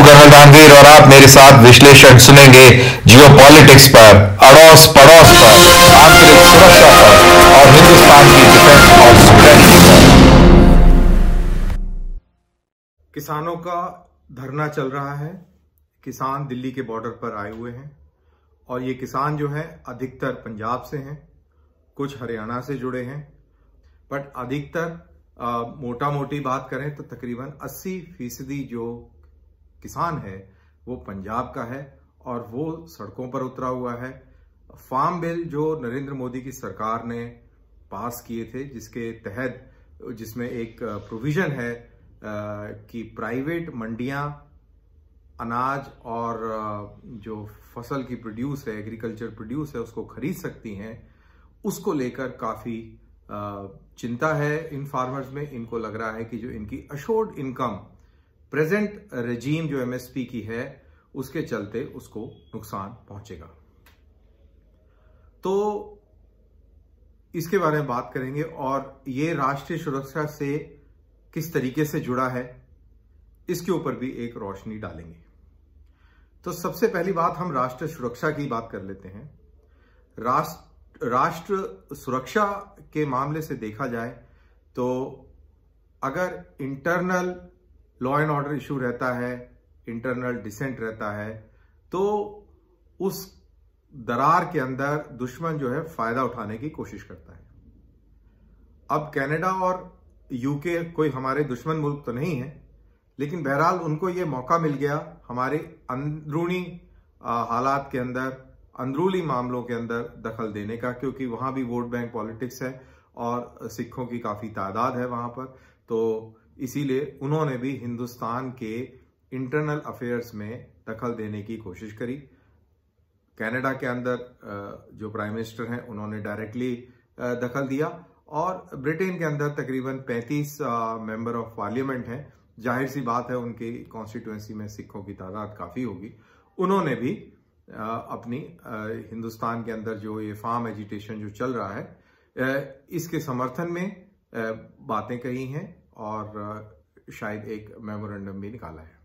General Ranveer और आप मेरे साथ विश्लेषण सुनेंगे जियोपॉलिटिक्स पर, अड़ोस पड़ोस पर, आंतरिक सुरक्षा पर और हिंदुस्तान की डिफेंस और सुवेरेनिटी पर। किसानों का धरना चल रहा है। किसान दिल्ली के बॉर्डर पर आए हुए हैं और ये किसान जो है अधिकतर पंजाब से हैं, कुछ हरियाणा से जुड़े हैं, बट अधिकतर मोटा मोटी बात करें तो तकरीबन 80% जो किसान है वो पंजाब का है और वो सड़कों पर उतरा हुआ है। फार्म बिल जो नरेंद्र मोदी की सरकार ने पास किए थे, जिसके तहत जिसमें एक प्रोविजन है कि प्राइवेट मंडियां अनाज और जो फसल की प्रोड्यूस है, एग्रीकल्चर प्रोड्यूस है, उसको खरीद सकती हैं, उसको लेकर काफी चिंता है इन फार्मर्स में। इनको लग रहा है कि जो इनकी अशोर्ड इनकम प्रेजेंट रेजीम जो एमएसपी की है उसके चलते उसको नुकसान पहुंचेगा। तो इसके बारे में बात करेंगे और ये राष्ट्रीय सुरक्षा से किस तरीके से जुड़ा है इसके ऊपर भी एक रोशनी डालेंगे। तो सबसे पहली बात हम राष्ट्र सुरक्षा की बात कर लेते हैं। राष्ट्र सुरक्षा के मामले से देखा जाए तो अगर internal law and order issue रहता है, इंटरनल डिसेंट रहता है, तो उस दरार के अंदर दुश्मन जो है फायदा उठाने की कोशिश करता है। अब कनाडा और यूके कोई हमारे दुश्मन मुल्क तो नहीं है, लेकिन बहरहाल उनको ये मौका मिल गया हमारे अंदरूनी हालात के अंदर, अंदरूनी मामलों के अंदर दखल देने का, क्योंकि वहां भी वोट बैंक पॉलिटिक्स है और सिखों की काफी तादाद है वहां पर। तो इसीलिए उन्होंने भी हिंदुस्तान के इंटरनल अफेयर्स में दखल देने की कोशिश करी। कनाडा के अंदर जो प्राइम मिनिस्टर हैं उन्होंने डायरेक्टली दखल दिया और ब्रिटेन के अंदर तकरीबन 35 मेंबर ऑफ पार्लियामेंट हैं। जाहिर सी बात है उनकी कॉन्स्टिट्यूएंसी में सिखों की तादाद काफी होगी। उन्होंने भी अपनी हिंदुस्तान के अंदर जो ये फार्म एजिटेशन जो चल रहा है इसके समर्थन में बातें कही हैं और शायद एक मेमोरेंडम भी निकाला है।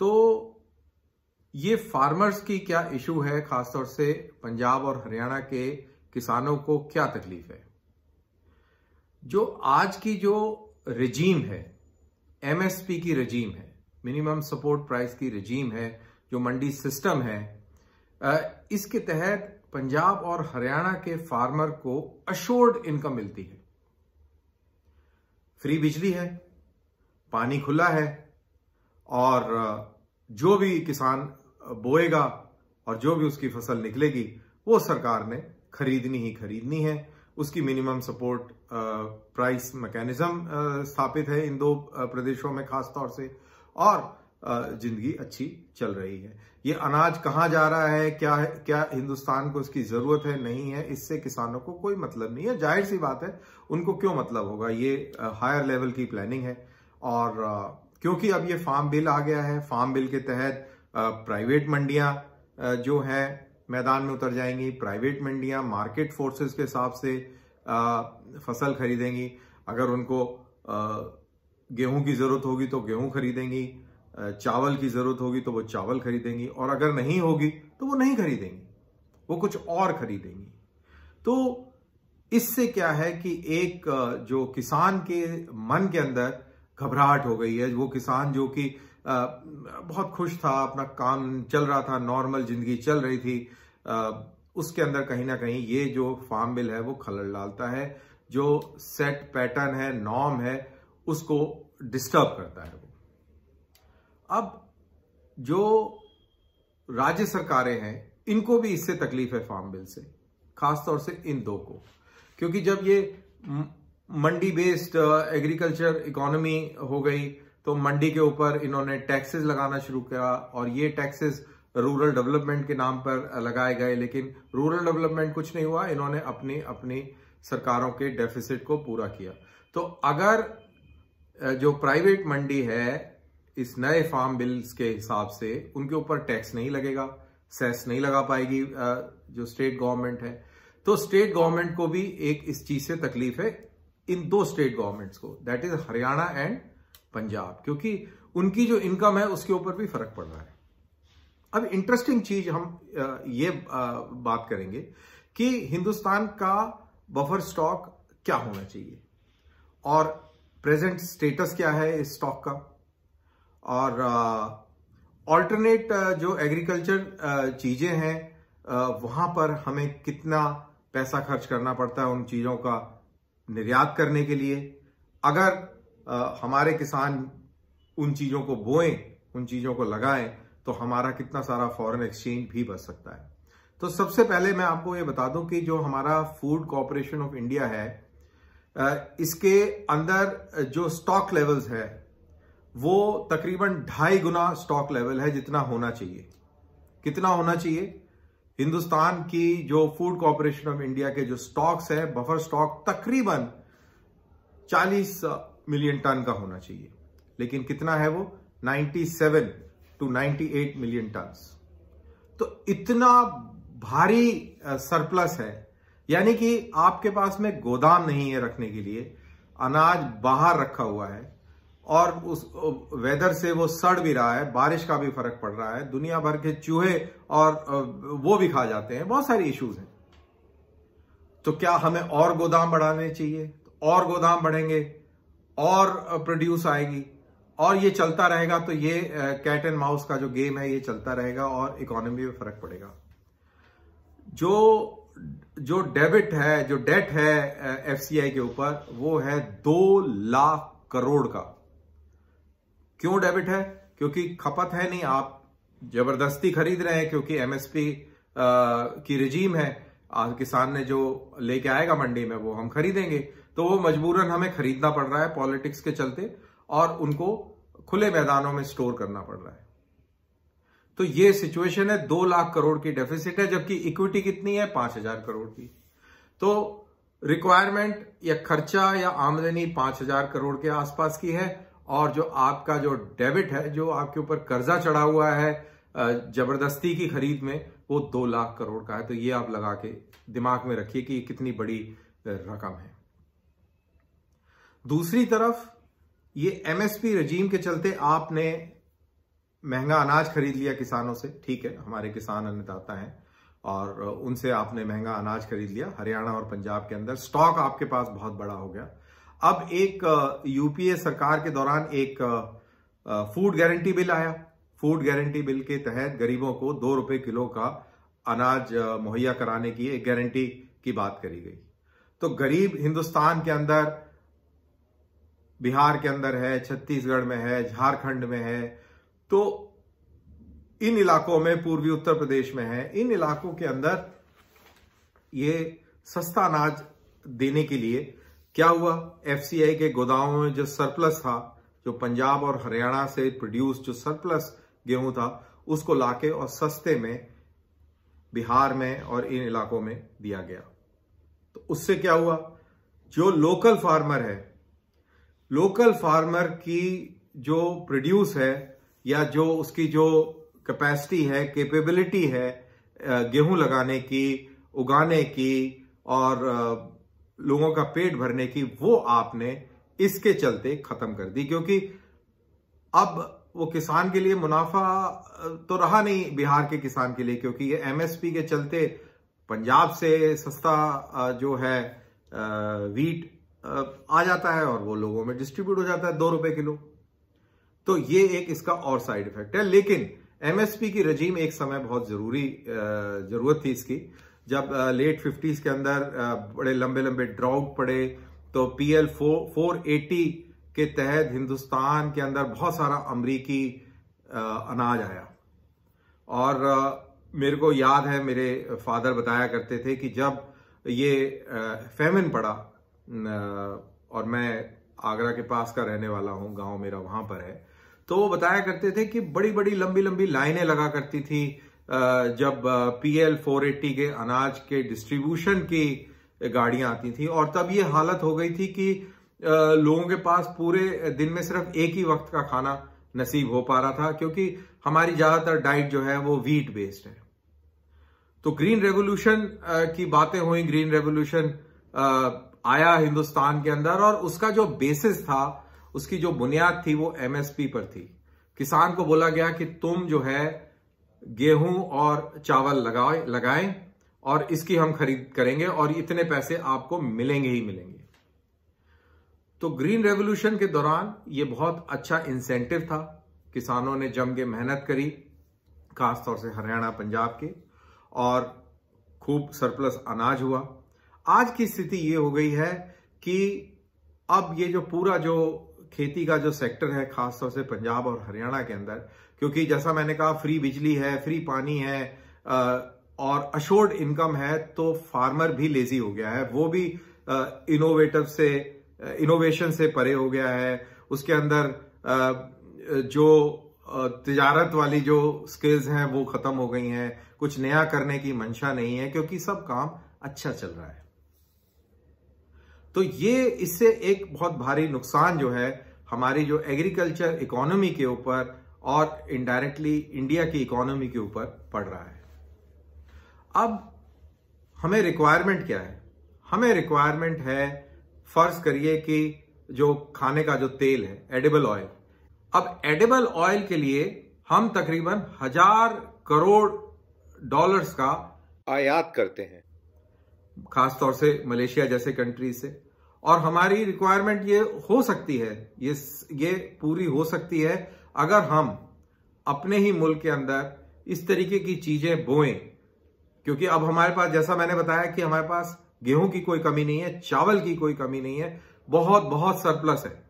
तो ये फार्मर्स की क्या इशू है, खासतौर से पंजाब और हरियाणा के किसानों को क्या तकलीफ है? जो आज की जो रेजीम है, एमएसपी की रेजीम है, मिनिमम सपोर्ट प्राइस की रेजीम है, जो मंडी सिस्टम है, इसके तहत पंजाब और हरियाणा के फार्मर को अशोर्ड इनकम मिलती है। फ्री बिजली है, पानी खुला है और जो भी किसान बोएगा और जो भी उसकी फसल निकलेगी वो सरकार ने खरीदनी ही खरीदनी है। उसकी मिनिमम सपोर्ट प्राइस मैकेनिज्म स्थापित है इन दो प्रदेशों में खास तौर से, और जिंदगी अच्छी चल रही है। ये अनाज कहां जा रहा है, क्या हिंदुस्तान को इसकी जरूरत है, नहीं है, इससे किसानों को कोई मतलब नहीं है। जाहिर सी बात है उनको क्यों मतलब होगा, ये हायर लेवल की प्लानिंग है। और क्योंकि अब ये फार्म बिल आ गया है, फार्म बिल के तहत प्राइवेट मंडियां जो है मैदान में उतर जाएंगी। प्राइवेट मंडियां मार्केट फोर्सेस के हिसाब से फसल खरीदेंगी। अगर उनको गेहूं की जरूरत होगी तो गेहूं खरीदेंगी, चावल की जरूरत होगी तो वो चावल खरीदेंगी, और अगर नहीं होगी तो वो नहीं खरीदेंगी, वो कुछ और खरीदेंगी। तो इससे क्या है कि एक जो किसान के मन के अंदर घबराहट हो गई है। वो किसान जो कि बहुत खुश था, अपना काम चल रहा था, नॉर्मल जिंदगी चल रही थी, उसके अंदर कहीं ना कहीं ये जो फार्म बिल है वो खलल डालता है। जो सेट पैटर्न है, नॉर्म है, उसको डिस्टर्ब करता है वो। अब जो राज्य सरकारें हैं इनको भी इससे तकलीफ है फार्म बिल से, खासतौर से इन दो को, क्योंकि जब ये मंडी बेस्ड एग्रीकल्चर इकोनॉमी हो गई तो मंडी के ऊपर इन्होंने टैक्सेस लगाना शुरू किया और ये टैक्सेस रूरल डेवलपमेंट के नाम पर लगाए गए, लेकिन रूरल डेवलपमेंट कुछ नहीं हुआ। इन्होंने अपनी सरकारों के डेफिसिट को पूरा किया। तो अगर जो प्राइवेट मंडी है इस नए फार्म बिल्स के हिसाब से उनके ऊपर टैक्स नहीं लगेगा, सेस नहीं लगा पाएगी जो स्टेट गवर्नमेंट है, तो स्टेट गवर्नमेंट को भी एक इस चीज से तकलीफ है, इन दो स्टेट गवर्नमेंट्स को, that is Haryana and Punjab, क्योंकि उनकी जो इनकम है उसके ऊपर भी फर्क पड़ रहा है। अब इंटरेस्टिंग चीज हम ये बात करेंगे कि हिंदुस्तान का बफर स्टॉक क्या होना चाहिए और प्रेजेंट स्टेटस क्या है इस स्टॉक का, और ऑल्टरनेट जो एग्रीकल्चर चीजें हैं वहां पर हमें कितना पैसा खर्च करना पड़ता है उन चीजों का निर्यात करने के लिए। अगर हमारे किसान उन चीजों को बोएं, उन चीजों को लगाएं, तो हमारा कितना सारा फॉरेन एक्सचेंज भी बच सकता है। तो सबसे पहले मैं आपको ये बता दूं कि जो हमारा फूड कॉर्पोरेशन ऑफ इंडिया है, इसके अंदर जो स्टॉक लेवल्स है वो तकरीबन 2.5 गुना स्टॉक लेवल है जितना होना चाहिए। कितना होना चाहिए? हिंदुस्तान की जो फूड कॉर्पोरेशन ऑफ इंडिया के जो स्टॉक्स है, बफर स्टॉक तकरीबन 40 मिलियन टन का होना चाहिए, लेकिन कितना है वो? 97 to 98 मिलियन टन। तो इतना भारी सरप्लस है, यानी कि आपके पास में गोदाम नहीं है रखने के लिए, अनाज बाहर रखा हुआ है और उस वेदर से वो सड़ भी रहा है, बारिश का भी फर्क पड़ रहा है, दुनिया भर के चूहे और वो भी खा जाते हैं, बहुत सारी इश्यूज हैं। तो क्या हमें और गोदाम बढ़ाने चाहिए? तो और गोदाम बढ़ेंगे और प्रोड्यूस आएगी और ये चलता रहेगा। तो ये कैट एंड माउस का जो गेम है ये चलता रहेगा और इकोनॉमी में फर्क पड़ेगा। जो डेबिट है, जो डेट है एफसीआई के ऊपर, वो है 2 लाख करोड़ का। क्यों डेबिट है? क्योंकि खपत है नहीं, आप जबरदस्ती खरीद रहे हैं क्योंकि एमएसपी की रिजीम है। किसान ने जो लेके आएगा मंडी में वो हम खरीदेंगे, तो वो मजबूरन हमें खरीदना पड़ रहा है पॉलिटिक्स के चलते, और उनको खुले मैदानों में स्टोर करना पड़ रहा है। तो ये सिचुएशन है। 2 लाख करोड़ की डेफिसिट है, जबकि इक्विटी कितनी है? 5,000 करोड़ की। तो रिक्वायरमेंट या खर्चा या आमदनी 5,000 करोड़ के आसपास की है, और जो आपका जो डेबिट है, जो आपके ऊपर कर्जा चढ़ा हुआ है जबरदस्ती की खरीद में, वो 2 लाख करोड़ का है। तो ये आप लगा के दिमाग में रखिए कि कितनी बड़ी रकम है। दूसरी तरफ ये एमएसपी रजीम के चलते आपने महंगा अनाज खरीद लिया किसानों से, ठीक है, हमारे किसान अन्नदाता हैं और उनसे आपने महंगा अनाज खरीद लिया। हरियाणा और पंजाब के अंदर स्टॉक आपके पास बहुत बड़ा हो गया। अब एक यूपीए सरकार के दौरान एक फूड गारंटी बिल आया। फूड गारंटी बिल के तहत गरीबों को 2 रुपए किलो का अनाज मुहैया कराने की एक गारंटी की बात करी गई। तो गरीब हिंदुस्तान के अंदर, बिहार के अंदर है, छत्तीसगढ़ में है, झारखंड में है, तो इन इलाकों में, पूर्वी उत्तर प्रदेश में है, इन इलाकों के अंदर ये सस्ता अनाज देने के लिए क्या हुआ? एफसीआई के गोदामों में जो सरप्लस था, जो पंजाब और हरियाणा से प्रोड्यूस जो सरप्लस गेहूं था, उसको लाके और सस्ते में बिहार में और इन इलाकों में दिया गया। तो उससे क्या हुआ? जो लोकल फार्मर है, लोकल फार्मर की जो प्रोड्यूस है या जो उसकी जो कैपेसिटी है, कैपेबिलिटी है गेहूं लगाने की, उगाने की और लोगों का पेट भरने की, वो आपने इसके चलते खत्म कर दी। क्योंकि अब वो किसान के लिए मुनाफा तो रहा नहीं बिहार के किसान के लिए, क्योंकि ये एमएसपी के चलते पंजाब से सस्ता जो है वीट आ जाता है और वो लोगों में डिस्ट्रीब्यूट हो जाता है 2 रुपए किलो। तो ये एक इसका और साइड इफेक्ट है। लेकिन एमएसपी की रजीम एक समय बहुत जरूरत थी इसकी, जब लेट 50s के अंदर बड़े लंबे लंबे ड्राउट पड़े, तो PL 480 के तहत हिंदुस्तान के अंदर बहुत सारा अमरीकी अनाज आया। और मेरे को याद है, मेरे फादर बताया करते थे कि जब ये फेमिन पड़ा, और मैं आगरा के पास का रहने वाला हूं, गांव मेरा वहां पर है, तो वो बताया करते थे कि बड़ी बड़ी लंबी लंबी लाइनें लगा करती थी जब PL 480 के अनाज के डिस्ट्रीब्यूशन की गाड़ियां आती थी। और तब ये हालत हो गई थी कि लोगों के पास पूरे दिन में सिर्फ एक ही वक्त का खाना नसीब हो पा रहा था, क्योंकि हमारी ज्यादातर डाइट जो है वो वीट बेस्ड है। तो ग्रीन रेवोल्यूशन की बातें हुई, ग्रीन रेवोल्यूशन आया हिंदुस्तान के अंदर, और उसका जो बेसिस था उसकी जो बुनियाद थी वो एमएसपी पर थी। किसान को बोला गया कि तुम जो है गेहूं और चावल लगाएं और इसकी हम खरीद करेंगे और इतने पैसे आपको मिलेंगे ही मिलेंगे। तो ग्रीन रेवोल्यूशन के दौरान ये बहुत अच्छा इंसेंटिव था। किसानों ने जम के मेहनत करी, खासतौर से हरियाणा पंजाब के, और खूब सरप्लस अनाज हुआ। आज की स्थिति ये हो गई है कि अब ये जो पूरा जो खेती का जो सेक्टर है, खासतौर से पंजाब और हरियाणा के अंदर, क्योंकि जैसा मैंने कहा फ्री बिजली है, फ्री पानी है और अशोर्ड इनकम है, तो फार्मर भी लेजी हो गया है। वो भी इनोवेशन से परे हो गया है। उसके अंदर जो तिजारत वाली जो स्किल्स हैं वो खत्म हो गई हैं। कुछ नया करने की मंशा नहीं है, क्योंकि सब काम अच्छा चल रहा है। तो ये इससे एक बहुत भारी नुकसान जो है हमारी जो एग्रीकल्चर इकोनॉमी के ऊपर और इनडायरेक्टली इंडिया की इकोनॉमी के ऊपर पड़ रहा है। अब हमें रिक्वायरमेंट क्या है? हमें रिक्वायरमेंट है, फर्ज करिए कि जो खाने का जो तेल है, एडिबल ऑयल। अब एडिबल ऑयल के लिए हम तकरीबन 1000 करोड़ डॉलर्स का आयात करते हैं, खासतौर से मलेशिया जैसे कंट्री से। और हमारी रिक्वायरमेंट ये हो सकती है, ये पूरी हो सकती है अगर हम अपने ही मुल्क के अंदर इस तरीके की चीजें बोएं। क्योंकि अब हमारे पास, जैसा मैंने बताया कि हमारे पास गेहूं की कोई कमी नहीं है, चावल की कोई कमी नहीं है, बहुत सरप्लस है।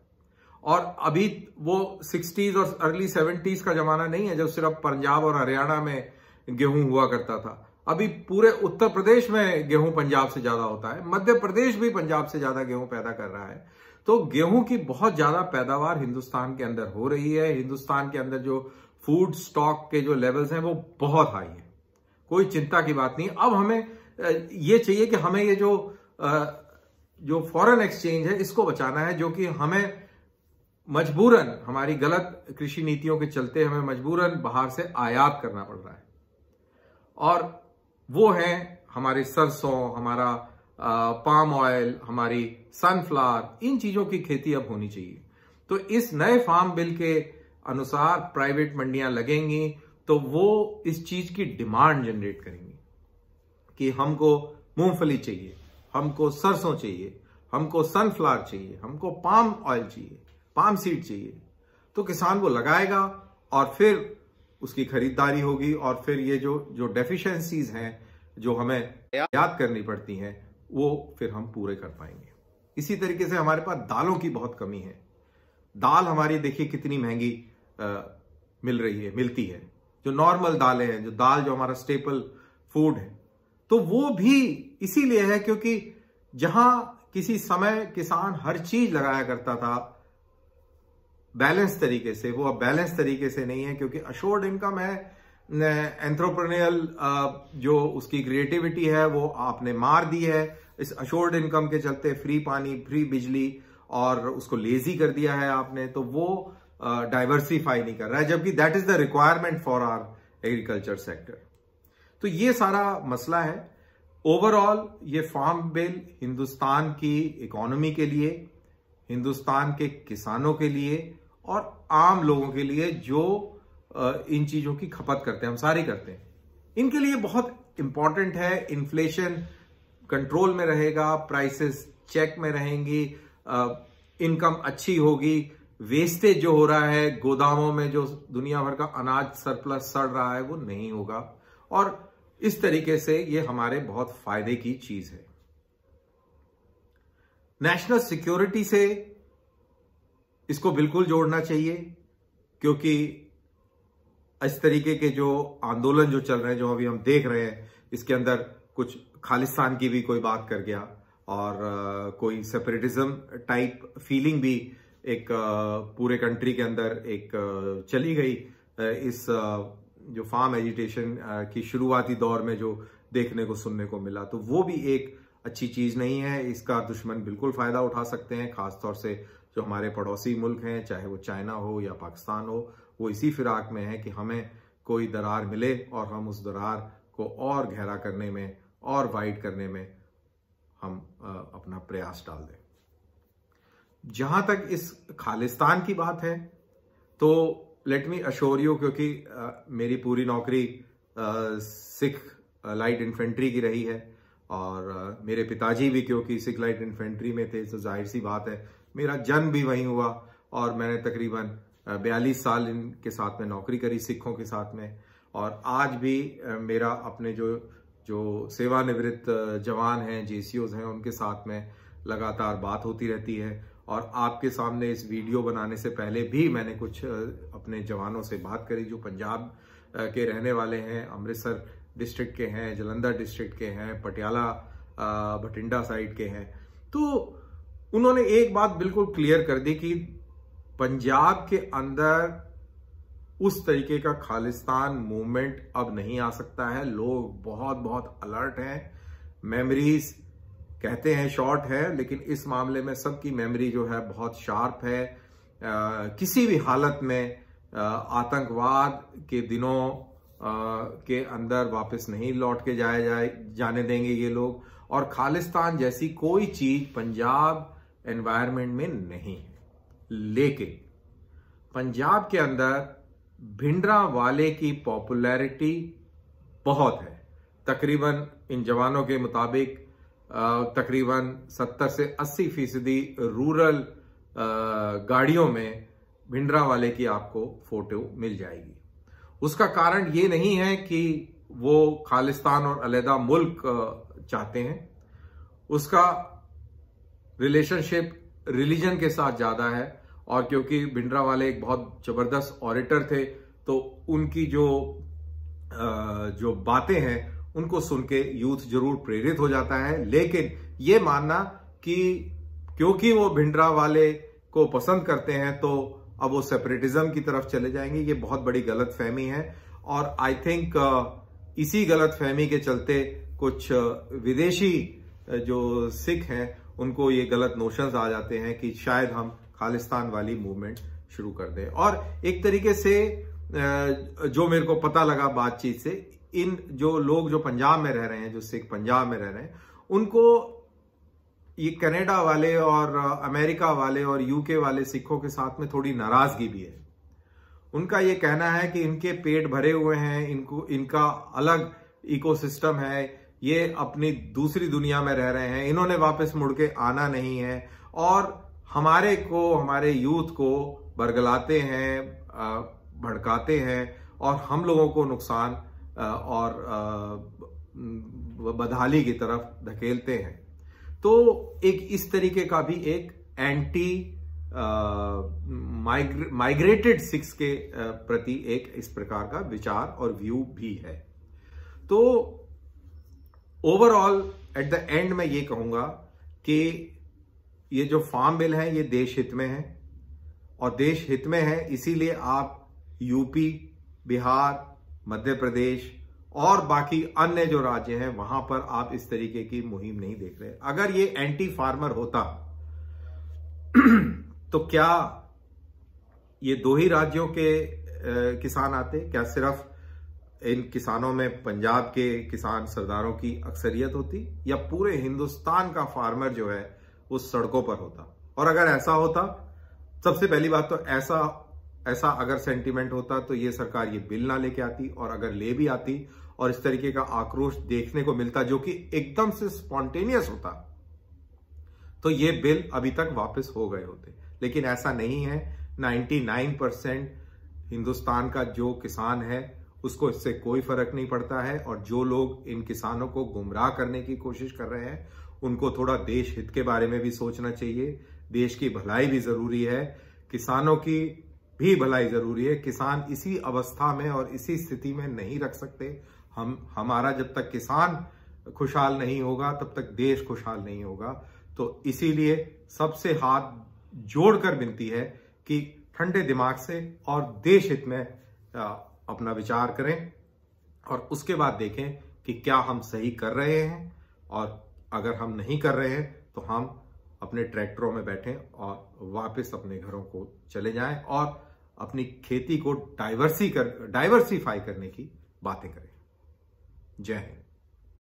और अभी वो 60s और अर्ली 70s का जमाना नहीं है जब सिर्फ पंजाब और हरियाणा में गेहूं हुआ करता था। अभी पूरे उत्तर प्रदेश में गेहूं पंजाब से ज्यादा होता है, मध्य प्रदेश भी पंजाब से ज्यादा गेहूं पैदा कर रहा है। तो गेहूं की बहुत ज्यादा पैदावार हिंदुस्तान के अंदर हो रही है। हिंदुस्तान के अंदर जो फूड स्टॉक के जो लेवल्स हैं वो बहुत हाई है, कोई चिंता की बात नहीं। अब हमें ये चाहिए कि हमें ये जो फॉरेन एक्सचेंज है इसको बचाना है, जो कि हमें मजबूरन, हमारी गलत कृषि नीतियों के चलते हमें मजबूरन बाहर से आयात करना पड़ रहा है। और वो है हमारी सरसों, हमारा पाम ऑयल, हमारी सनफ्लावर, इन चीजों की खेती अब होनी चाहिए। तो इस नए फार्म बिल के अनुसार प्राइवेट मंडियां लगेंगी तो वो इस चीज की डिमांड जनरेट करेंगी कि हमको मूंगफली चाहिए, हमको सरसों चाहिए, हमको सनफ्लावर चाहिए, हमको पाम ऑयल चाहिए, पाम सीड चाहिए। तो किसान वो लगाएगा और फिर उसकी खरीदारी होगी और फिर ये जो डेफिशिएंसीज हैं जो हमें याद करनी पड़ती हैं वो फिर हम पूरे कर पाएंगे। इसी तरीके से हमारे पास दालों की बहुत कमी है। दाल हमारी देखिए कितनी महंगी मिलती है। जो नॉर्मल दालें हैं, जो हमारा स्टेपल फूड है, तो वो भी इसीलिए है क्योंकि जहां किसी समय किसान हर चीज लगाया करता था बैलेंस तरीके से, वो अब बैलेंस तरीके से नहीं है, क्योंकि अशोर्ड इनकम है, एंथ्रोप्रेन्योरियल जो उसकी क्रिएटिविटी है वो आपने मार दी है। इस अशोर्ड इनकम के चलते फ्री पानी, फ्री बिजली और उसको लेजी कर दिया है आपने, तो वो डाइवर्सिफाई नहीं कर रहा है, जबकि that is the requirement for our agriculture sector. तो ये सारा मसला है। ओवरऑल ये फार्म बिल हिंदुस्तान की इकोनॉमी के लिए, हिंदुस्तान के किसानों के लिए और आम लोगों के लिए जो इन चीजों की खपत करते हैं, हम सारी करते हैं, इनके लिए बहुत इंपॉर्टेंट है। इन्फ्लेशन कंट्रोल में रहेगा, प्राइसेस चेक में रहेंगी, इनकम अच्छी होगी, वेस्टेज जो हो रहा है गोदामों में, जो दुनिया भर का अनाज सरप्लस सड़ रहा है, वो नहीं होगा। और इस तरीके से ये हमारे बहुत फायदे की चीज है। नेशनल सिक्योरिटी से इसको बिल्कुल जोड़ना चाहिए, क्योंकि इस तरीके के जो आंदोलन जो चल रहे हैं, जो अभी हम देख रहे हैं, इसके अंदर कुछ खालिस्तान की भी कोई बात कर गया और कोई सेपरेटिज्म टाइप फीलिंग भी एक पूरे कंट्री के अंदर एक चली गई। इस जो फार्म एजिटेशन की शुरुआती दौर में जो देखने को सुनने को मिला, तो वो भी एक अच्छी चीज नहीं है। इसका दुश्मन बिल्कुल फायदा उठा सकते हैं, खासतौर से जो हमारे पड़ोसी मुल्क हैं, चाहे वो चाइना हो या पाकिस्तान हो, वो इसी फिराक में है कि हमें कोई दरार मिले और हम उस दरार को और गहरा करने में और वाइड करने में हम अपना प्रयास डाल दें। जहां तक इस खालिस्तान की बात है तो लेट मी अश्योर यू, क्योंकि मेरी पूरी नौकरी सिख लाइट इन्फेंट्री की रही है और मेरे पिताजी भी क्योंकि सिख लाइट इन्फेंट्री में थे, तो जाहिर सी बात है मेरा जन्म भी वहीं हुआ और मैंने तकरीबन 42 साल इनके साथ में नौकरी करी, सिखों के साथ में। और आज भी मेरा अपने जो सेवानिवृत्त जवान हैं, जेसीओज हैं, उनके साथ में लगातार बात होती रहती है। और आपके सामने इस वीडियो बनाने से पहले भी मैंने कुछ अपने जवानों से बात करी जो पंजाब के रहने वाले हैं, अमृतसर डिस्ट्रिक्ट के हैं, जलंधर डिस्ट्रिक्ट के हैं, पटियाला बठिंडा साइड के हैं। तो उन्होंने एक बात बिल्कुल क्लियर कर दी कि पंजाब के अंदर उस तरीके का खालिस्तान मूवमेंट अब नहीं आ सकता है। लोग बहुत बहुत अलर्ट हैं, मेमोरीज कहते हैं शॉर्ट है, लेकिन इस मामले में सबकी मेमोरी जो है बहुत शार्प है। किसी भी हालत में आतंकवाद के दिनों के अंदर वापस नहीं लौट के जाने देंगे ये लोग। और खालिस्तान जैसी कोई चीज पंजाब एनवायरनमेंट में नहीं है। लेकिन पंजाब के अंदर भिंडरांवाले की पॉपुलैरिटी बहुत है। तकरीबन इन जवानों के मुताबिक तकरीबन 70 से 80% रूरल गाड़ियों में भिंडरांवाले की आपको फोटो मिल जाएगी। उसका कारण ये नहीं है कि वो खालिस्तान और अलहदा मुल्क चाहते हैं, उसका रिलेशनशिप रिलीजन के साथ ज्यादा है। और क्योंकि भिंडरांवाले एक बहुत जबरदस्त ऑरेटर थे, तो उनकी जो बातें हैं उनको सुन के यूथ जरूर प्रेरित हो जाता है। लेकिन ये मानना कि क्योंकि वो भिंडरांवाले को पसंद करते हैं तो अब वो सेपरेटिज्म की तरफ चले जाएंगे, ये बहुत बड़ी गलतफहमी है। और आई थिंक इसी गलतफहमी के चलते कुछ विदेशी जो सिख हैं उनको ये गलत नोशंस आ जाते हैं कि शायद हम खालिस्तान वाली मूवमेंट शुरू कर दें। और एक तरीके से जो मेरे को पता लगा बातचीत से, इन जो लोग जो पंजाब में रह रहे हैं, जो सिख पंजाब में रह रहे हैं, उनको ये कनाडा वाले और अमेरिका वाले और यूके वाले सिखों के साथ में थोड़ी नाराजगी भी है। उनका ये कहना है कि इनके पेट भरे हुए हैं, इनका अलग इकोसिस्टम है, ये अपनी दूसरी दुनिया में रह रहे हैं, इन्होंने वापस मुड़ के आना नहीं है और हमारे यूथ को बरगलाते हैं, भड़काते हैं और हम लोगों को नुकसान और बदहाली की तरफ धकेलते हैं। तो एक इस तरीके का भी एक एंटी माइग्रेटेड सिक्स के प्रति एक इस प्रकार का विचार और व्यू भी है। तो ओवरऑल एट द एंड मैं ये कहूंगा कि ये जो फार्म बिल है ये देश हित में है, और देश हित में है इसीलिए आप यूपी, बिहार, मध्य प्रदेश और बाकी अन्य जो राज्य हैं वहां पर आप इस तरीके की मुहिम नहीं देख रहे। अगर ये एंटी फार्मर होता तो क्या ये दो ही राज्यों के किसान आते? क्या सिर्फ इन किसानों में पंजाब के किसान सरदारों की अक्सरियत होती, या पूरे हिंदुस्तान का फार्मर जो है वो सड़कों पर होता? और अगर ऐसा होता, सबसे पहली बात तो ऐसा अगर सेंटीमेंट होता तो ये सरकार ये बिल ना लेके आती, और अगर ले भी आती और इस तरीके का आक्रोश देखने को मिलता जो कि एकदम से स्पॉन्टेनियस होता, तो ये बिल अभी तक वापस हो गए होते। लेकिन ऐसा नहीं है। 99% हिंदुस्तान का जो किसान है उसको इससे कोई फर्क नहीं पड़ता है, और जो लोग इन किसानों को गुमराह करने की कोशिश कर रहे हैं उनको थोड़ा देश हित के बारे में भी सोचना चाहिए। देश की भलाई भी जरूरी है, किसानों की भी भलाई जरूरी है। किसान इसी अवस्था में और इसी स्थिति में नहीं रख सकते। हमारा जब तक किसान खुशहाल नहीं होगा तब तक देश खुशहाल नहीं होगा। तो इसीलिए सबसे हाथ जोड़कर विनती है कि ठंडे दिमाग से और देश हित में अपना विचार करें, और उसके बाद देखें कि क्या हम सही कर रहे हैं, और अगर हम नहीं कर रहे हैं तो हम अपने ट्रैक्टरों में बैठें और वापस अपने घरों को चले जाएं और अपनी खेती को डाइवर्सिफाई करने की बातें करें। जय हिंद।